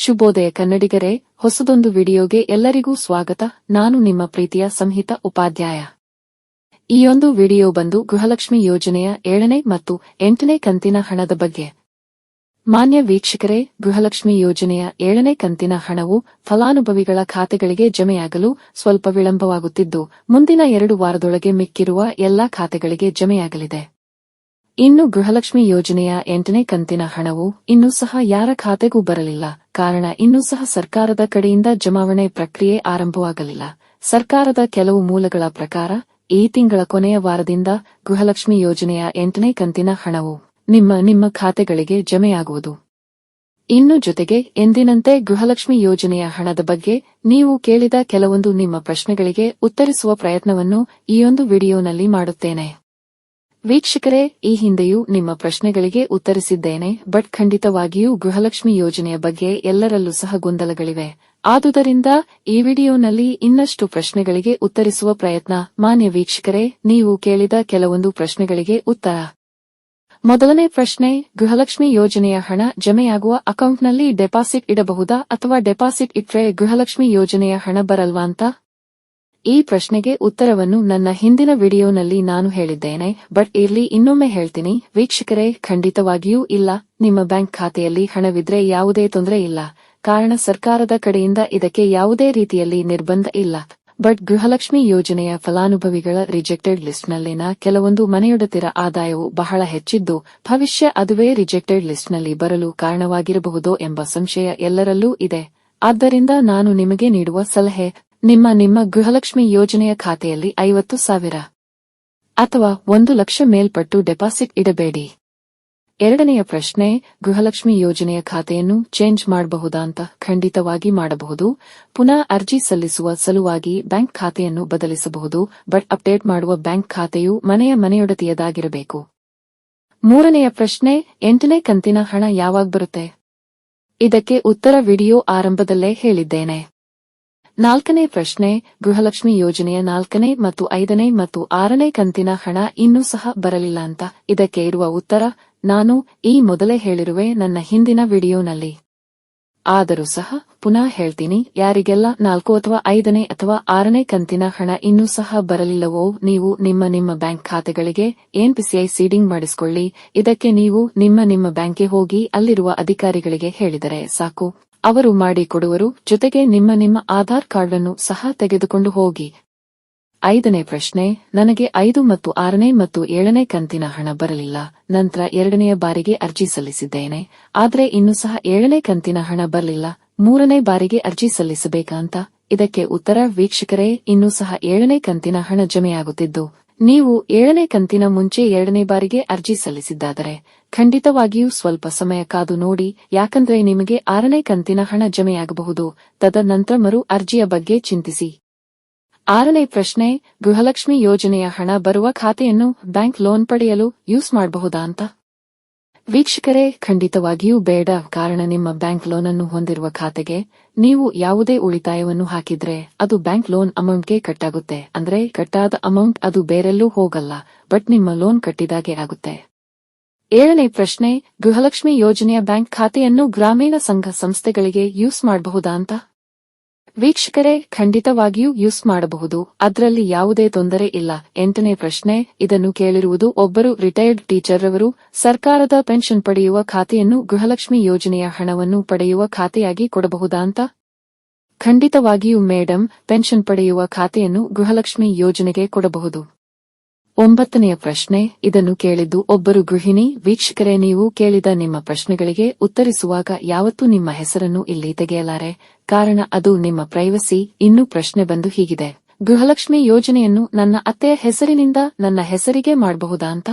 ಶುಭೋದಯ ಕನ್ನಡಿಗರೇ, ಹೊಸದೊಂದು ವಿಡಿಯೋಗೆ ಎಲ್ಲರಿಗೂ ಸ್ವಾಗತ. ನಾನು ನಿಮ್ಮ ಪ್ರೀತಿಯ ಸಂಹಿತಾ ಉಪಾಧ್ಯಾಯ. ಈ ಒಂದು ವಿಡಿಯೋ ಬಂದು ಗೃಹಲಕ್ಷ್ಮಿ ಯೋಜನೆಯ 7ನೇ ಮತ್ತು 8ನೇ ಕಂತಿನ ಹಣದ ಬಗ್ಗೆ. ಮಾನ್ಯ ವೀಕ್ಷಕರೇ, ಗೃಹಲಕ್ಷ್ಮಿ ಯೋಜನೆಯ 7ನೇ ಕಂತಿನ ಹಣವು ಫಲಾನುಭವಿಗಳ ಖಾತೆಗಳಿಗೆ ಜಮೆಯಾಗಲು ಸ್ವಲ್ಪ ವಿಳಂಬವಾಗುತ್ತಿದ್ದು, ಮುಂದಿನ 2 ವಾರದೊಳಗೆ ಮಿಕ್ಕಿರುವ ಎಲ್ಲಾ ಖಾತೆಗಳಿಗೆ ಜಮೆಯಾಗಲಿದೆ. ಇನ್ನು ಗೃಹಲಕ್ಷ್ಮಿ ಯೋಜನೆಯ 8ನೇ ಕಂತಿನ ಹಣವು ಇನ್ನೂ ಸಹ ಯಾರ ಖಾತೆಗೂ ಬರಲಿಲ್ಲ. ಕಾರಣ ಇನ್ನೂ ಸಹ ಸರ್ಕಾರದ ಕಡೆಯಿಂದ ಜಮಾವಣೆ ಪ್ರಕ್ರಿಯೆ ಆರಂಭವಾಗಲಿಲ್ಲ. ಸರ್ಕಾರದ ಕೆಲವು ಮೂಲಗಳ ಪ್ರಕಾರ ಈ ತಿಂಗಳ ಕೊನೆಯ ವಾರದಿಂದ ಗೃಹಲಕ್ಷ್ಮಿ ಯೋಜನೆಯ 8ನೇ ಕಂತಿನ ಹಣವು ನಿಮ್ಮ ಖಾತೆಗಳಿಗೆ ಜಮೆಯಾಗುವುದು. ಇನ್ನು ಜೊತೆಗೆ ಎಂದಿನಂತೆ ಗೃಹಲಕ್ಷ್ಮಿ ಯೋಜನೆಯ ಹಣದ ಬಗ್ಗೆ ನೀವು ಕೇಳಿದ ಕೆಲವೊಂದು ನಿಮ್ಮ ಪ್ರಶ್ನೆಗಳಿಗೆ ಉತ್ತರಿಸುವ ಪ್ರಯತ್ನವನ್ನು ಈ ಒಂದು ವಿಡಿಯೋನಲ್ಲಿ ಮಾಡುತ್ತೇನೆ. ವೀಕ್ಷಕರೇ, ಈ ಹಿಂದೆಯೂ ನಿಮ್ಮ ಪ್ರಶ್ನೆಗಳಿಗೆ ಉತ್ತರಿಸಿದ್ದೇನೆ. ಬಟ್ ಖಂಡಿತವಾಗಿಯೂ ಗೃಹಲಕ್ಷ್ಮಿ ಯೋಜನೆಯ ಬಗ್ಗೆ ಎಲ್ಲರಲ್ಲೂ ಸಹ ಗೊಂದಲಗಳಿವೆ. ಆದುದರಿಂದ ಈ ವಿಡಿಯೋನಲ್ಲಿ ಇನ್ನಷ್ಟು ಪ್ರಶ್ನೆಗಳಿಗೆ ಉತ್ತರಿಸುವ ಪ್ರಯತ್ನ. ಮಾನ್ಯ ವೀಕ್ಷಕರೇ, ನೀವು ಕೇಳಿದ ಕೆಲವೊಂದು ಪ್ರಶ್ನೆಗಳಿಗೆ ಉತ್ತರ. ಮೊದಲನೇ ಪ್ರಶ್ನೆ, ಗೃಹಲಕ್ಷ್ಮಿ ಯೋಜನೆಯ ಹಣ ಜಮೆಯಾಗುವ ಅಕೌಂಟ್ನಲ್ಲಿ ಡೆಪಾಸಿಟ್ ಇಡಬಹುದಾ ಅಥವಾ ಡೆಪಾಸಿಟ್ ಇಟ್ರೆ ಗೃಹಲಕ್ಷ್ಮಿ ಯೋಜನೆಯ ಹಣ ಬರಲ್ವಾ ಅಂತ? ಈ ಪ್ರಶ್ನೆಗೆ ಉತ್ತರವನ್ನು ನನ್ನ ಹಿಂದಿನ ವಿಡಿಯೋನಲ್ಲಿ ನಾನು ಹೇಳಿದ್ದೇನೆ. ಬಟ್ ಇಲ್ಲಿ ಇನ್ನೊಮ್ಮೆ ಹೇಳ್ತೀನಿ ವೀಕ್ಷಕರೇ, ಖಂಡಿತವಾಗಿಯೂ ಇಲ್ಲ. ನಿಮ್ಮ ಬ್ಯಾಂಕ್ ಖಾತೆಯಲ್ಲಿ ಹಣವಿದ್ರೆ ಯಾವುದೇ ತೊಂದರೆ ಇಲ್ಲ. ಕಾರಣ ಸರ್ಕಾರದ ಕಡೆಯಿಂದ ಇದಕ್ಕೆ ಯಾವುದೇ ರೀತಿಯಲ್ಲಿ ನಿರ್ಬಂಧ ಇಲ್ಲ. ಬಟ್ ಗೃಹಲಕ್ಷ್ಮಿ ಯೋಜನೆಯ ಫಲಾನುಭವಿಗಳ ರಿಜೆಕ್ಟೆಡ್ ಲಿಸ್ಟ್ನಲ್ಲಿನ ಕೆಲವೊಂದು ಮನೆಯೊಡತಿರ ಆದಾಯವು ಬಹಳ ಹೆಚ್ಚಿದ್ದು, ಭವಿಷ್ಯ ಅದುವೇ ರಿಜೆಕ್ಟೆಡ್ ಲಿಸ್ಟ್ನಲ್ಲಿ ಬರಲು ಕಾರಣವಾಗಿರಬಹುದೋ ಎಂಬ ಸಂಶಯ ಎಲ್ಲರಲ್ಲೂ ಇದೆ. ಆದ್ದರಿಂದ ನಾನು ನಿಮಗೆ ನೀಡುವ ಸಲಹೆ, ನಿಮ್ಮ ಗೃಹಲಕ್ಷ್ಮಿ ಯೋಜನೆಯ ಖಾತೆಯಲ್ಲಿ 50,000 ಅಥವಾ 1 ಲಕ್ಷ ಮೇಲ್ಪಟ್ಟು ಡೆಪಾಸಿಟ್ ಇಡಬೇಡಿ. ಎರಡನೆಯ ಪ್ರಶ್ನೆ, ಗೃಹಲಕ್ಷ್ಮಿ ಯೋಜನೆಯ ಖಾತೆಯನ್ನು ಚೇಂಜ್ ಮಾಡಬಹುದಾ ಅಂತ? ಖಂಡಿತವಾಗಿ ಮಾಡಬಹುದು. ಪುನಃ ಅರ್ಜಿ ಸಲ್ಲಿಸುವ ಸಲುವಾಗಿ ಬ್ಯಾಂಕ್ ಖಾತೆಯನ್ನು ಬದಲಿಸಬಹುದು. ಬಟ್ ಅಪ್ಡೇಟ್ ಮಾಡುವ ಬ್ಯಾಂಕ್ ಖಾತೆಯು ಮನೆಯೊಡತಿಯದಾಗಿರಬೇಕು. ಮೂರನೆಯ ಪ್ರಶ್ನೆ, 8ನೇ ಕಂತಿನ ಹಣ ಯಾವಾಗ ಬರುತ್ತೆ? ಇದಕ್ಕೆ ಉತ್ತರ ವಿಡಿಯೋ ಆರಂಭದಲ್ಲೇ ಹೇಳಿದ್ದೇನೆ. ನಾಲ್ಕನೇ ಪ್ರಶ್ನೆ, ಗೃಹಲಕ್ಷ್ಮಿ ಯೋಜನೆಯ 4ನೇ ಮತ್ತು 5ನೇ ಮತ್ತು 6ನೇ ಕಂತಿನ ಹಣ ಇನ್ನೂ ಸಹ ಬರಲಿಲ್ಲ ಅಂತ. ಇದಕ್ಕೆ ಇರುವ ಉತ್ತರ ನಾನು ಈ ಮೊದಲೇ ಹೇಳಿರುವೆ ನನ್ನ ಹಿಂದಿನ ವಿಡಿಯೋನಲ್ಲಿ. ಆದರೂ ಸಹ ಪುನಃ ಹೇಳ್ತೀನಿ, ಯಾರಿಗೆಲ್ಲ 4 ಅಥವಾ 5ನೇ ಅಥವಾ 6ನೇ ಕಂತಿನ ಹಣ ಇನ್ನೂ ಸಹ ಬರಲಿಲ್ಲವೋ ನೀವು ನಿಮ್ಮ ಬ್ಯಾಂಕ್ ಖಾತೆಗಳಿಗೆ ಎನ್ಪಿಸಿಐ ಸೀಡಿಂಗ್ ಮಾಡಿಸಿಕೊಳ್ಳಿ. ಇದಕ್ಕೆ ನೀವು ನಿಮ್ಮ ಬ್ಯಾಂಕ್ಗೆ ಹೋಗಿ ಅಲ್ಲಿರುವ ಅಧಿಕಾರಿಗಳಿಗೆ ಹೇಳಿದರೆ ಸಾಕು, ಅವರು ಮಾಡಿಕೊಡುವರು. ಜೊತೆಗೆ ನಿಮ್ಮ ಆಧಾರ್ ಕಾರ್ಡ್ ಅನ್ನು ಸಹ ತೆಗೆದುಕೊಂಡು ಹೋಗಿ. 5ನೇ ಪ್ರಶ್ನೆ, ನನಗೆ 5 ಮತ್ತು 6ನೇ ಮತ್ತು 7ನೇ ಕಂತಿನ ಹಣ ಬರಲಿಲ್ಲ. ನಂತರ 2ನೆಯ ಬಾರಿಗೆ ಅರ್ಜಿ ಸಲ್ಲಿಸಿದ್ದೇನೆ. ಆದ್ರೆ ಇನ್ನೂ ಸಹ 7ನೇ ಕಂತಿನ ಹಣ ಬರಲಿಲ್ಲ. 3ನೇ ಬಾರಿಗೆ ಅರ್ಜಿ ಸಲ್ಲಿಸಬೇಕಾ ಅಂತ? ಇದಕ್ಕೆ ಉತ್ತರ ವೀಕ್ಷಕರೇ, ಇನ್ನೂ ಸಹ 7ನೇ ಕಂತಿನ ಹಣ ಜಮೆಯಾಗುತ್ತಿದ್ದು, ನೀವು 7ನೇ ಕಂತಿನ ಮುಂಚೆ 2ನೇ ಬಾರಿಗೆ ಅರ್ಜಿ ಸಲ್ಲಿಸಿದ್ದಾದರೆ ಖಂಡಿತವಾಗಿಯೂ ಸ್ವಲ್ಪ ಸಮಯ ಕಾದು ನೋಡಿ. ಯಾಕಂದ್ರೆ ನಿಮಗೆ 6ನೇ ಕಂತಿನ ಹಣ ಜಮೆಯಾಗಬಹುದು. ತದನಂತರ ಮರು ಅರ್ಜಿಯ ಬಗ್ಗೆ ಚಿಂತಿಸಿ. 6ನೇ ಪ್ರಶ್ನೆ, ಗೃಹಲಕ್ಷ್ಮಿ ಯೋಜನೆಯ ಹಣ ಬರುವ ಖಾತೆಯನ್ನು ಬ್ಯಾಂಕ್ ಲೋನ್ ಪಡೆಯಲು ಯೂಸ್ ಮಾಡಬಹುದಾ ಅಂತ? ವೀಕ್ಷಕರೇ, ಖಂಡಿತವಾಗಿಯೂ ಬೇಡ. ಕಾರಣ ನಿಮ್ಮ ಬ್ಯಾಂಕ್ ಲೋನ್ ಅನ್ನು ಹೊಂದಿರುವ ಖಾತೆಗೆ ನೀವು ಯಾವುದೇ ಉಳಿತಾಯವನ್ನು ಹಾಕಿದ್ರೆ ಅದು ಬ್ಯಾಂಕ್ ಲೋನ್ ಅಮೌಂಟ್ಗೆ ಕಟ್ಟಾಗುತ್ತೆ. ಅಂದ್ರೆ ಕಟ್ಟಾದ ಅಮೌಂಟ್ ಅದು ಬೇರೆಲ್ಲೂ ಹೋಗಲ್ಲ, ಬಟ್ ನಿಮ್ಮ ಲೋನ್ ಕಟ್ಟಿದಾಗೆ ಆಗುತ್ತೆ. 7ನೇ ಪ್ರಶ್ನೆ, ಗೃಹಲಕ್ಷ್ಮಿ ಯೋಜನೆಯ ಬ್ಯಾಂಕ್ ಖಾತೆಯನ್ನು ಗ್ರಾಮೀಣ ಸಂಘ ಸಂಸ್ಥೆಗಳಿಗೆ ಯೂಸ್ ಮಾಡಬಹುದಾ ಅಂತ? ವೀಕ್ಷಕರೇ, ಖಂಡಿತವಾಗಿಯೂ ಯೂಸ್ ಮಾಡಬಹುದು. ಅದರಲ್ಲಿ ಯಾವುದೇ ತೊಂದರೆ ಇಲ್ಲ. 8ನೇ ಪ್ರಶ್ನೆ, ಇದನ್ನು ಕೇಳಿರುವುದು ಒಬ್ಬರು ರಿಟೈರ್ಡ್ ಟೀಚರ್ ರವರು ಸರ್ಕಾರದ ಪೆನ್ಷನ್ ಪಡೆಯುವ ಖಾತೆಯನ್ನು ಗೃಹಲಕ್ಷ್ಮಿ ಯೋಜನೆಯ ಹಣವನ್ನು ಪಡೆಯುವ ಖಾತೆಯಾಗಿ ಕೊಡಬಹುದಾ ಅಂತ? ಖಂಡಿತವಾಗಿಯೂ ಮೇಡಂ, ಪೆನ್ಷನ್ ಪಡೆಯುವ ಖಾತೆಯನ್ನು ಗೃಹಲಕ್ಷ್ಮಿ ಯೋಜನೆಗೆ ಕೊಡಬಹುದು. 9ನೆಯ ಪ್ರಶ್ನೆ, ಇದನ್ನು ಕೇಳಿದ್ದು ಒಬ್ಬರು ಗೃಹಿಣಿ. ವೀಕ್ಷಕರೇ, ನೀವು ಕೇಳಿದ ನಿಮ್ಮ ಪ್ರಶ್ನೆಗಳಿಗೆ ಉತ್ತರಿಸುವಾಗ ಯಾವತ್ತೂ ನಿಮ್ಮ ಹೆಸರನ್ನು ಇಲ್ಲಿ ತೆಗೆಯಲಾರೆ. ಕಾರಣ ಅದು ನಿಮ್ಮ ಪ್ರೈವಸಿ. ಇನ್ನು ಪ್ರಶ್ನೆ ಬಂದು ಹೀಗಿದೆ, ಗೃಹಲಕ್ಷ್ಮಿ ಯೋಜನೆಯನ್ನು ನನ್ನ ಅತ್ತೆಯ ಹೆಸರಿನಿಂದ ನನ್ನ ಹೆಸರಿಗೆ ಮಾಡಬಹುದಾ ಅಂತ?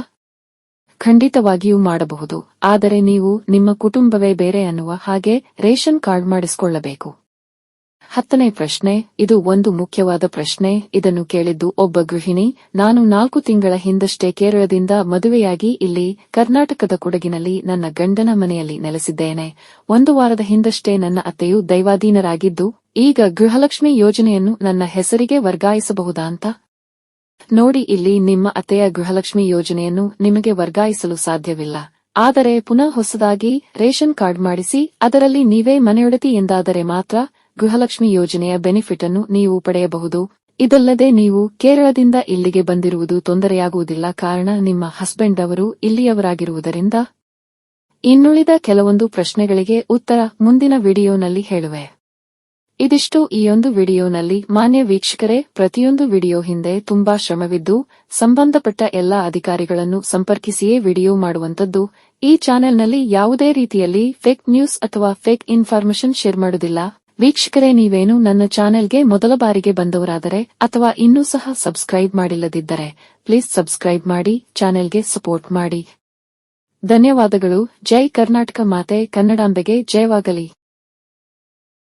ಖಂಡಿತವಾಗಿಯೂ ಮಾಡಬಹುದು. ಆದರೆ ನೀವು ನಿಮ್ಮ ಕುಟುಂಬವೇ ಬೇರೆ ಅನ್ನುವ ಹಾಗೆ ರೇಷನ್ ಕಾರ್ಡ್ ಮಾಡಿಸಿಕೊಳ್ಳಬೇಕು. 10ನೇ ಪ್ರಶ್ನೆ, ಇದು ಒಂದು ಮುಖ್ಯವಾದ ಪ್ರಶ್ನೆ. ಇದನ್ನು ಕೇಳಿದ್ದು ಒಬ್ಬ ಗೃಹಿಣಿ. ನಾನು 4 ತಿಂಗಳ ಹಿಂದಷ್ಟೇ ಕೇರಳದಿಂದ ಮದುವೆಯಾಗಿ ಇಲ್ಲಿ ಕರ್ನಾಟಕದ ಕೊಡಗಿನಲ್ಲಿ ನನ್ನ ಗಂಡನ ಮನೆಯಲ್ಲಿ ನೆಲೆಸಿದ್ದೇನೆ. 1 ವಾರದ ಹಿಂದಷ್ಟೇ ನನ್ನ ಅತ್ತೆಯು ದೈವಾಧೀನರಾಗಿದ್ದು, ಈಗ ಗೃಹಲಕ್ಷ್ಮಿ ಯೋಜನೆಯನ್ನು ನನ್ನ ಹೆಸರಿಗೆ ವರ್ಗಾಯಿಸಬಹುದಾ ಅಂತ? ನೋಡಿ, ಇಲ್ಲಿ ನಿಮ್ಮ ಅತ್ತೆಯ ಗೃಹಲಕ್ಷ್ಮಿ ಯೋಜನೆಯನ್ನು ನಿಮಗೆ ವರ್ಗಾಯಿಸಲು ಸಾಧ್ಯವಿಲ್ಲ. ಆದರೆ ಪುನಃ ಹೊಸದಾಗಿ ರೇಷನ್ ಕಾರ್ಡ್ ಮಾಡಿಸಿ ಅದರಲ್ಲಿ ನೀವೇ ಮನೆಯೊಡತಿ ಎಂದಾದರೆ ಮಾತ್ರ ಗೃಹಲಕ್ಷ್ಮಿ ಯೋಜನೆಯ ಬೆನಿಫಿಟ್ ಅನ್ನು ನೀವು ಪಡೆಯಬಹುದು. ಇದಲ್ಲದೆ ನೀವು ಕೇರಳದಿಂದ ಇಲ್ಲಿಗೆ ಬಂದಿರುವುದು ತೊಂದರೆಯಾಗುವುದಿಲ್ಲ, ಕಾರಣ ನಿಮ್ಮ ಹಸ್ಬೆಂಡ್ ಅವರು ಇಲ್ಲಿಯವರಾಗಿರುವುದರಿಂದ. ಇನ್ನುಳಿದ ಕೆಲವೊಂದು ಪ್ರಶ್ನೆಗಳಿಗೆ ಉತ್ತರ ಮುಂದಿನ ವಿಡಿಯೋನಲ್ಲಿ ಹೇಳುವೆ. ಇದಿಷ್ಟು ಈ ಒಂದು ವಿಡಿಯೋನಲ್ಲಿ. ಮಾನ್ಯ ವೀಕ್ಷಕರೇ, ಪ್ರತಿಯೊಂದು ವಿಡಿಯೋ ಹಿಂದೆ ತುಂಬಾ ಶ್ರಮವಿದ್ದು ಸಂಬಂಧಪಟ್ಟ ಎಲ್ಲಾ ಅಧಿಕಾರಿಗಳನ್ನು ಸಂಪರ್ಕಿಸಿಯೇ ವಿಡಿಯೋ ಮಾಡುವಂತದ್ದು. ಈ ಚಾನೆಲ್ನಲ್ಲಿ ಯಾವುದೇ ರೀತಿಯಲ್ಲಿ ಫೇಕ್ ನ್ಯೂಸ್ ಅಥವಾ ಫೇಕ್ ಇನ್ಫಾರ್ಮೇಷನ್ ಶೇರ್ ಮಾಡುವುದಿಲ್ಲ. ವೀಕ್ಷಕರೇ, ನೀವೇನು ನನ್ನ ಚಾನೆಲ್ಗೆ ಮೊದಲ ಬಾರಿಗೆ ಬಂದವರಾದರೆ ಅಥವಾ ಇನ್ನೂ ಸಹ ಸಬ್ಸ್ಕ್ರೈಬ್ ಮಾಡಿಲ್ಲದಿದ್ದರೆ ಪ್ಲೀಸ್ ಸಬ್ಸ್ಕ್ರೈಬ್ ಮಾಡಿ, ಚಾನೆಲ್ಗೆ ಸಪೋರ್ಟ್ ಮಾಡಿ. ಧನ್ಯವಾದಗಳು. ಜೈ ಕರ್ನಾಟಕ ಮಾತೆ ಕನ್ನಡಾಂಬೆಗೆ ಜಯವಾಗಲಿ.